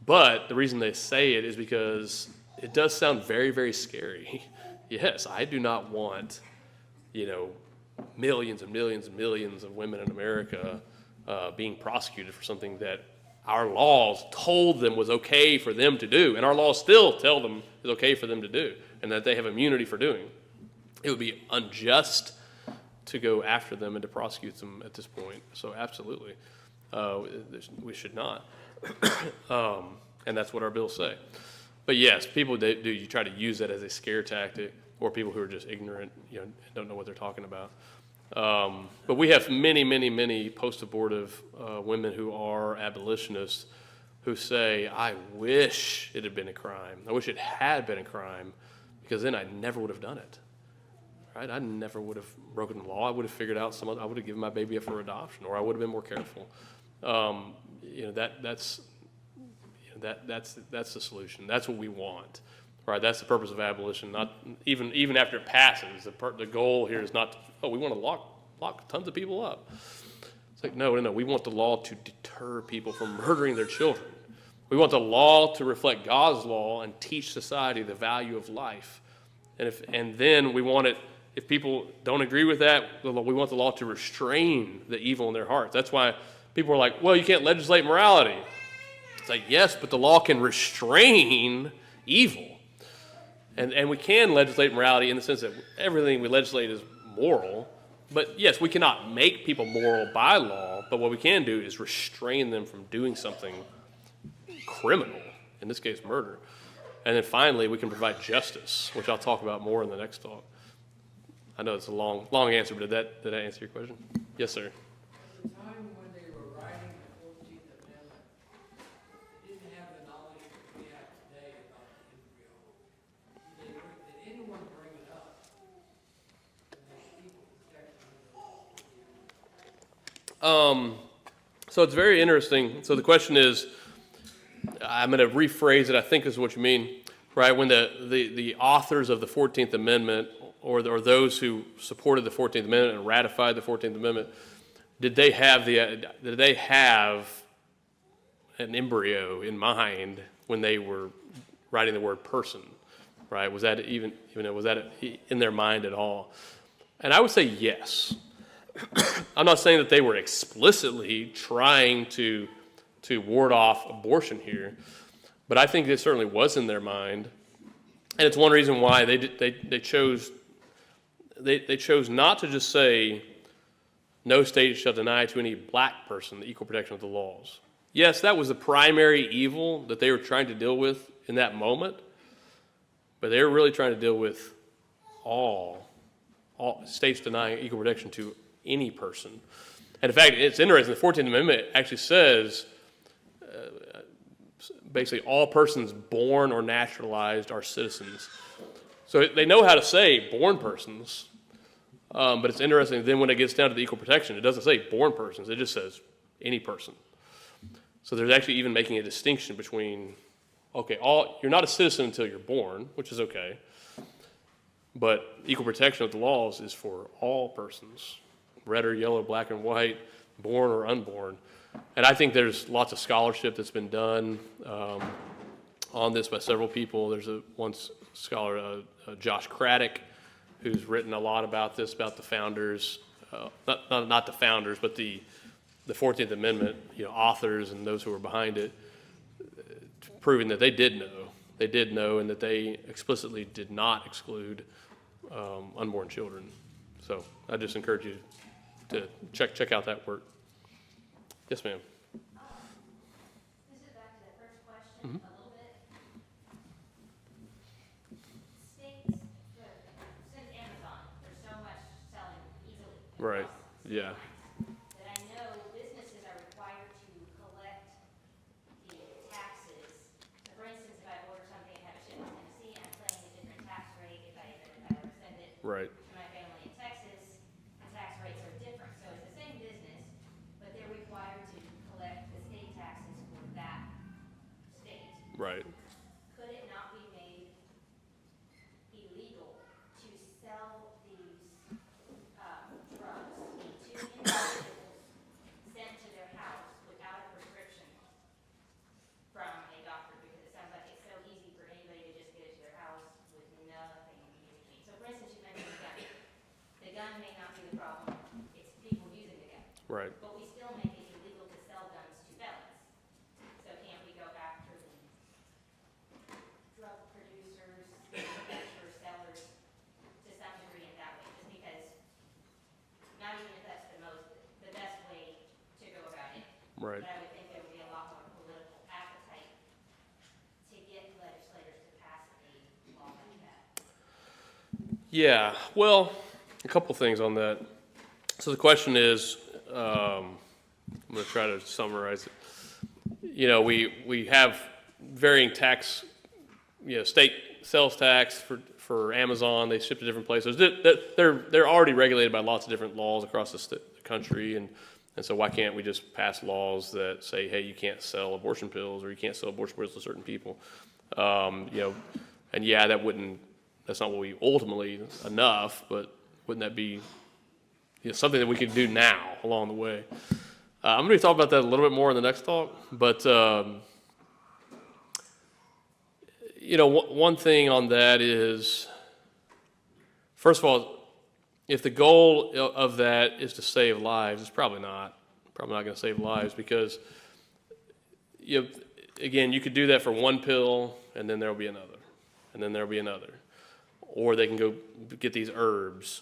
But the reason they say it is because it does sound very, very scary. Yes, I do not want, millions and millions and millions of women in America being prosecuted for something that our laws told them was okay for them to do, and our laws still tell them is okay for them to do, and that they have immunity for doing. It would be unjust to go after them and to prosecute them at this point. So absolutely, we should not. And that's what our bills say. But yes, people do. You try to use that as a scare tactic, or people who are just ignorant, don't know what they're talking about. But we have many, many, many post-abortive women who are abolitionists who say, I wish it had been a crime. I wish it had been a crime, because then I never would have done it. right? I never would have broken the law. I would have figured out I would have given my baby up for adoption, or I would have been more careful. That's the solution. That's what we want, right? That's the purpose of abolition. Not even after it passes, the goal here is not, we want to lock tons of people up. It's like, no, we want the law to deter people from murdering their children. We want the law to reflect God's law and teach society the value of life. And then we want it, if people don't agree with that, we want the law to restrain the evil in their hearts. That's why people are like, well, you can't legislate morality. It's like, yes, but the law can restrain evil. And we can legislate morality in the sense that everything we legislate is moral. But yes, we cannot make people moral by law, but what we can do is restrain them from doing something criminal, in this case murder. And then finally, we can provide justice, which I'll talk about more in the next talk. I know it's a long answer, but did that answer your question? Yes, sir. At the time when they were writing the 14th Amendment, they didn't have the knowledge that we have today about the embryo. Did anyone bring it up? And there's equal protection. So it's very interesting. So the question is, I'm going to rephrase it, I think is what you mean, right? When the authors of the 14th Amendment or those who supported the 14th Amendment and ratified the 14th Amendment, did they have an embryo in mind when they were writing the word person, right? Was that was that in their mind at all? And I would say yes. I'm not saying that they were explicitly trying to ward off abortion here, but I think it certainly was in their mind, and it's one reason why they chose not to just say no state shall deny to any black person the equal protection of the laws. Yes, that was the primary evil that they were trying to deal with in that moment, but they were really trying to deal with all states denying equal protection to any person. And in fact, it's interesting, the 14th Amendment actually says basically all persons born or naturalized are citizens. So they know how to say born persons, but it's interesting, then when it gets down to the equal protection, it doesn't say born persons, it just says any person. So there's actually even making a distinction between, okay, you're not a citizen until you're born, which is okay, but equal protection of the laws is for all persons, red or yellow, black and white, born or unborn. And I think there's lots of scholarship that's been done on this by several people. There's one scholar, Josh Craddock, who's written a lot about this, about the founders, not the founders, but the 14th Amendment, authors and those who were behind it, proving that they did know, and that they explicitly did not exclude unborn children. So I just encourage you to check out that work. Yes, ma'am. This is back to the first question a little bit. States, since Amazon, there's so much selling easily. Right. Yeah. That I know businesses are required to collect the taxes. So for instance, if I order something and have it shipped to Tennessee, I'm paying a different tax rate if I send it Right. to my family in Texas. The tax rates are different. So it's the same business, but they're required to collect the state taxes for that state. Right. Could it not be made illegal to sell these drugs to individuals sent to their house without a prescription from a doctor? Because it sounds like it's so easy for anybody to just get it to their house with nothing in between. So for instance, you mentioned the gun. The gun may not be the problem, it's people using the gun. Right. But we still make it illegal to sell guns to felons. So can't we go after the drug producers, manufacturers, sellers to some degree in that way? Just because, not even if that's the best way to go about it. Right. But I would think there would be a lot more political appetite to get legislators to pass a law like that. Yeah. Well, a couple things on that. So the question is, I'm going to try to summarize it. We have varying tax, state sales tax for Amazon. They ship to different places. They're already regulated by lots of different laws across the country, and so why can't we just pass laws that say, hey, you can't sell abortion pills, or you can't sell abortion pills to certain people? And yeah, that's not what we ultimately enough, but wouldn't that be something that we could do now along the way? I'm going to talk about that a little bit more in the next talk, but one thing on that is, first of all, if the goal of that is to save lives, it's probably not going to save lives, because again, you could do that for one pill, and then there'll be another, and then there'll be another, or they can go get these herbs,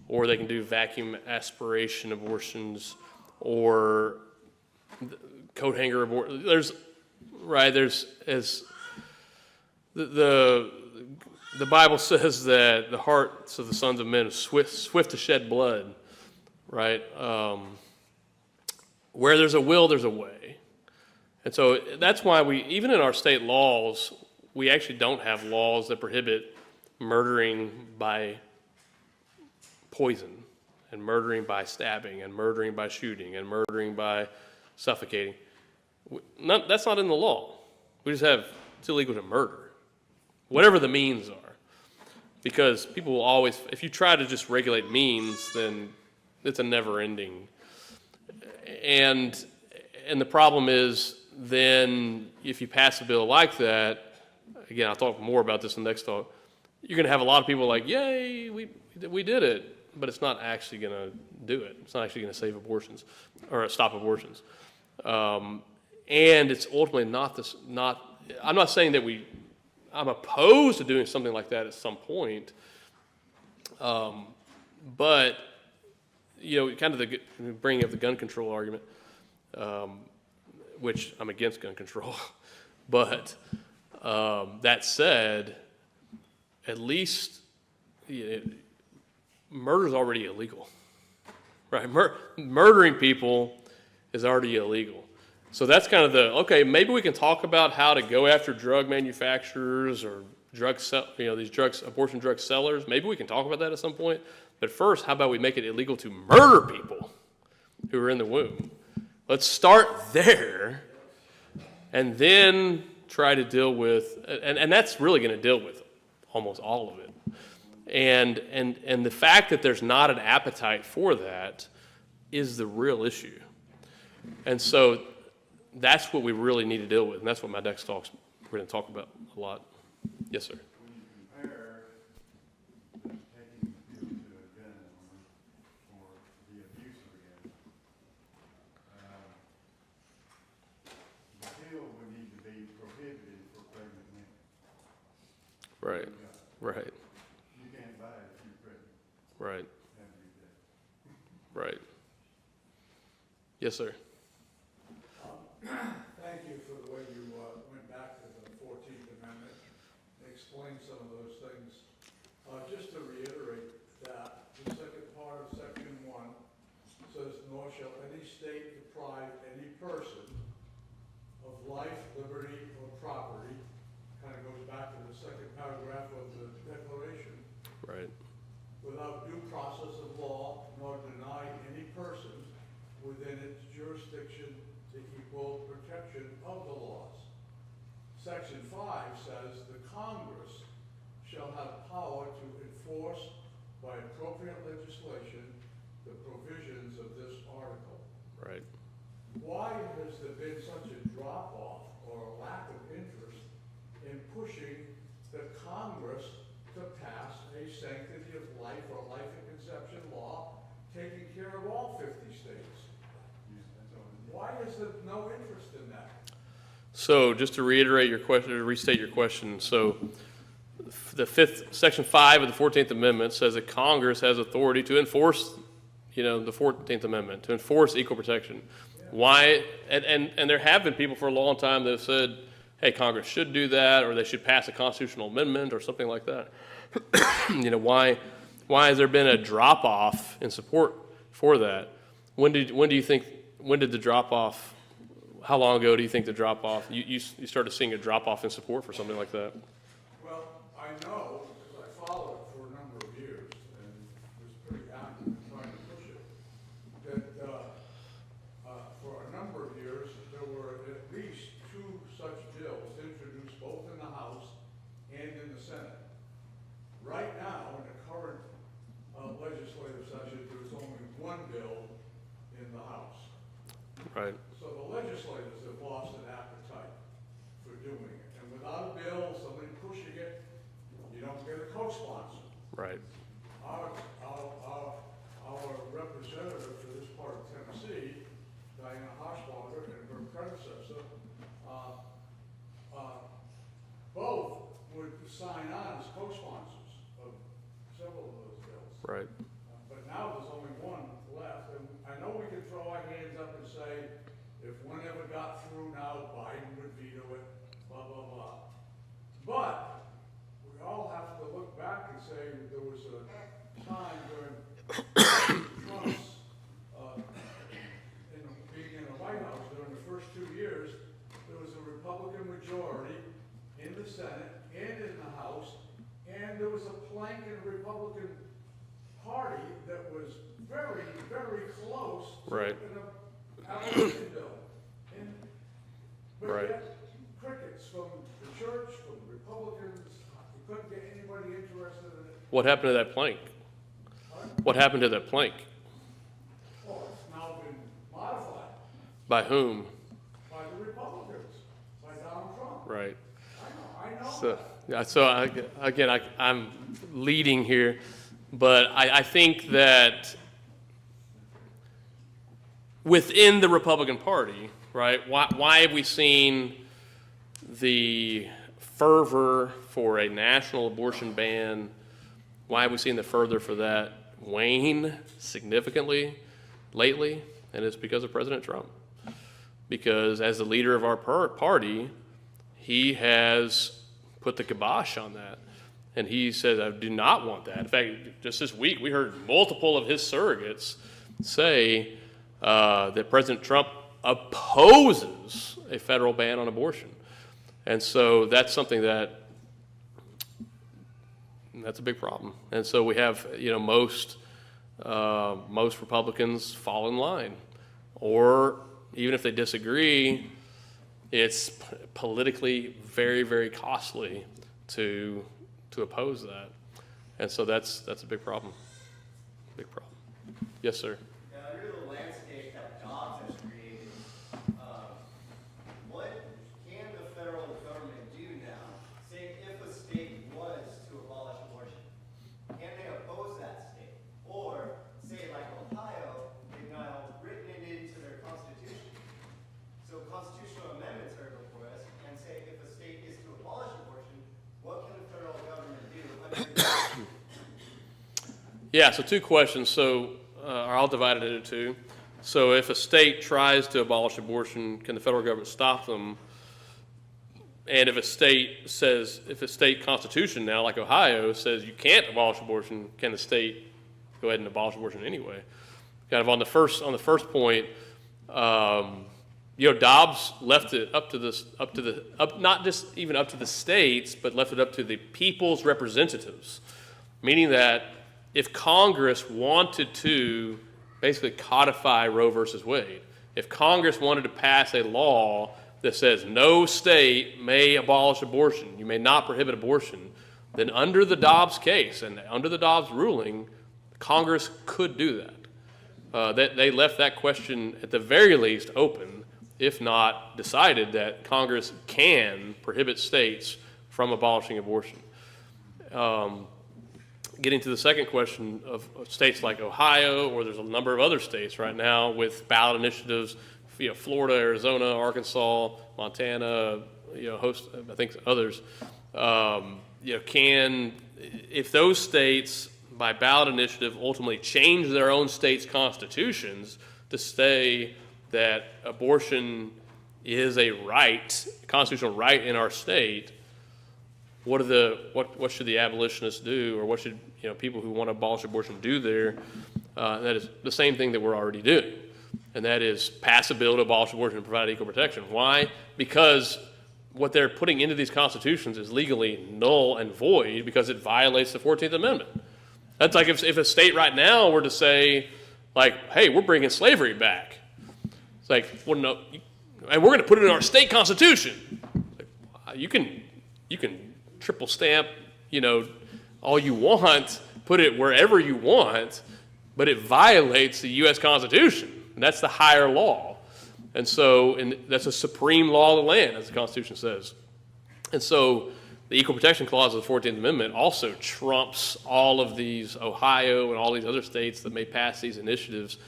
or they can do vacuum aspiration abortions, or coat hanger abortion. There's as the Bible says that the hearts of the sons of men are swift to shed blood, right? Where there's a will, there's a way. And so that's why even in our state laws, we actually don't have laws that prohibit murdering by poison, and murdering by stabbing, and murdering by shooting, and murdering by suffocating. That's not in the law. We just have it's illegal to murder, whatever the means are. Because people will always, if you try to just regulate means, then it's a never-ending. And the problem is, then if you pass a bill like that, again, I'll talk more about this in the next talk, you're going to have a lot of people like, yay, we did it, but it's not actually going to do it. It's not actually going to save abortions or stop abortions. And it's ultimately not. I'm not saying that I'm opposed to doing something like that at some point, but kind of the bringing up the gun control argument, which I'm against gun control, but that said, at least murder is already illegal, right? Murdering people is already illegal. So that's kind of okay, maybe we can talk about how to go after drug manufacturers or abortion drug sellers. Maybe we can talk about that at some point. But first, how about we make it illegal to murder people who are in the womb? Let's start there, and then try to deal with, and that's really going to deal with almost all of it. And the fact that there's not an appetite for that is the real issue. And so that's what we really need to deal with, and that's what my next talks we're going to talk about a lot. Yes, sir. When you compare taking the pill to a gun owner or the abuse of a gun, the pill would need to be prohibited for pregnant men. Right. Right. You can't buy it if you're pregnant. Right. Have to be dead. Right. Yes, sir. Thank you for the way you went back to the 14th Amendment and explained some of those things. Just to reiterate that, the second part of Section 1 says, nor shall any state deprive any person of life, liberty, or property. Kind of goes back to the second paragraph of the Declaration. Right. Without due process of law, nor deny any person within its jurisdiction the equal protection of the laws. Section 5 says the Congress shall have power to enforce by appropriate legislation the provisions of this article. Right. Why has there been such a drop-off or a lack of interest in pushing the Congress to pass a sanctity of life or life and conception law taking care of all 50 states? Why is there no interest in that? So just to reiterate your question, to restate your question, so Section 5 of the 14th Amendment says that Congress has authority to enforce, the 14th Amendment, to enforce equal protection. Yeah. Why? And there have been people for a long time that have said, hey, Congress should do that, or they should pass a constitutional amendment or something like that. Why has there been a drop-off in support for that? When did the drop-off, how long ago do you think the drop-off, you started seeing a drop-off in support for something like that? Well, I I know, because I followed it for a number of years and was pretty active in trying to push it, that for a number of years, there were at least 2 such bills introduced both in the House and in the Senate. Right now, in the current legislative session, there's only 1 bill in the House. Right. So the legislators have lost an appetite for doing it. And without a bill, somebody pushing it, you don't get a co-sponsor. Right. Our representative for this part of Tennessee, Diana Hochberger, and her predecessor, both would sign on as co-sponsors of several of those bills. Right. But now there's only 1 left, and I know we can throw our hands up and say, if one ever got through now, Biden would veto it, blah, blah, blah. But we all have to look back and say there was a time during Trump's being in the White House during the first 2 years, there was a Republican majority in the Senate and in the House, and there was a plank in the Republican Party that was very, very close to Right. an abolition bill. But Right. yet, crickets from the church, from the Republicans, we couldn't get anybody interested in it. What happened to that plank? What happened to that plank? Oh, it's now been modified By whom? by the Republicans, by Donald Trump. Right. I know So, that. again, I'm leading here, but I think that within the Republican Party, right, why have we seen the fervor for a national abortion ban? Why have we seen the fervor for that wane significantly lately? And it's because of President Trump. Because as the leader of our party, he has put the kibosh on that. And he says, I do not want that. In fact, just this week, we heard multiple of his surrogates say that President Trump opposes a federal ban on abortion. And so that's something that's a big problem. And so we have, most Republicans fall in line. Or even if they disagree, it's politically very, very costly to oppose that. And so that's a big problem. Big problem. Yes, sir. Under the landscape that Dobbs has created, what can the federal government do now? Say if a state was to abolish abortion, can they oppose that state? Or say like Ohio, they've now written it into their constitution. So constitutional amendments are before us, and say if a state is to abolish abortion, what can the federal government do under the Yeah, so 2 questions. So I'll divide it into 2. So if a state tries to abolish abortion, can the federal government stop them? And if a state constitution now, like Ohio, says you can't abolish abortion, can the state go ahead and abolish abortion anyway? Kind of on the first point, Dobbs left it not just even up to the states, but left it up to the people's representatives, meaning that if Congress wanted to basically codify Roe versus Wade, if Congress wanted to pass a law that says no state may abolish abortion, you may not prohibit abortion, then under the Dobbs case and under the Dobbs ruling, Congress could do that. They left that question at the very least open, if not decided that Congress can prohibit states from abolishing abortion. Getting to the second question of states like Ohio, or there's a number of other states right now with ballot initiatives, Florida, Arizona, Arkansas, Montana, I think others, if those states by ballot initiative ultimately change their own state's constitutions to say that abortion is a right, a constitutional right in our state, what should the abolitionists do, or what should people who want to abolish abortion do there? That is the same thing that we're already doing, and that is pass a bill to abolish abortion and provide equal protection. Why? Because what they're putting into these constitutions is legally null and void because it violates the 14th Amendment. That's like if a state right now were to say, like, hey, we're bringing slavery back. It's like, well, no, and we're going to put it in our state constitution. Like, you can triple stamp, all you want, put it wherever you want, but it violates the U.S. Constitution, and that's the higher law. And so, that's a supreme law of the land, as the Constitution says. And so, the Equal Protection Clause of the 14th Amendment also trumps all of these, Ohio and all these other states that may pass these initiatives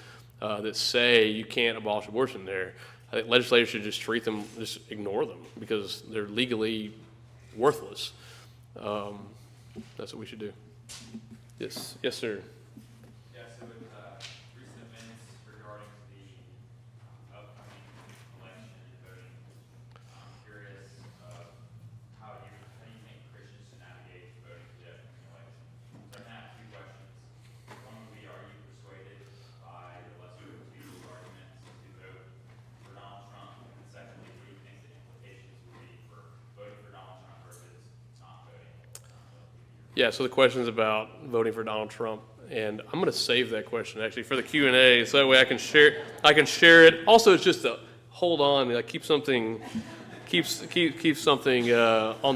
that say you can't abolish abortion there. I think legislators should just just ignore them, because they're legally worthless. That's what we should do. Yes, sir. Yeah, so with recent events regarding the upcoming election and voting, I'm curious how do you think Christians should navigate voting for the upcoming election? So I can ask two questions. One would be, are you persuaded by the lesser of two arguments to vote for Donald Trump? And secondly, what do you think the implications would be for voting for Donald Trump versus not voting? Yeah, so the question's about voting for Donald Trump, and I'm going to save that question actually for the Q&A, so that way I can share it. Also, it's just to hold on, like keep something on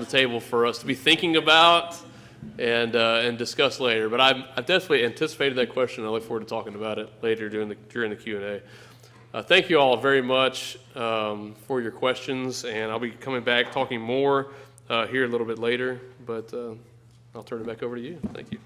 the table for us to be thinking about and discuss later. But I've definitely anticipated that question. I look forward to talking about it later during the Q&A. Thank you all very much for your questions, and I'll be coming back talking more here a little bit later, but I'll turn it back over to you. Thank you.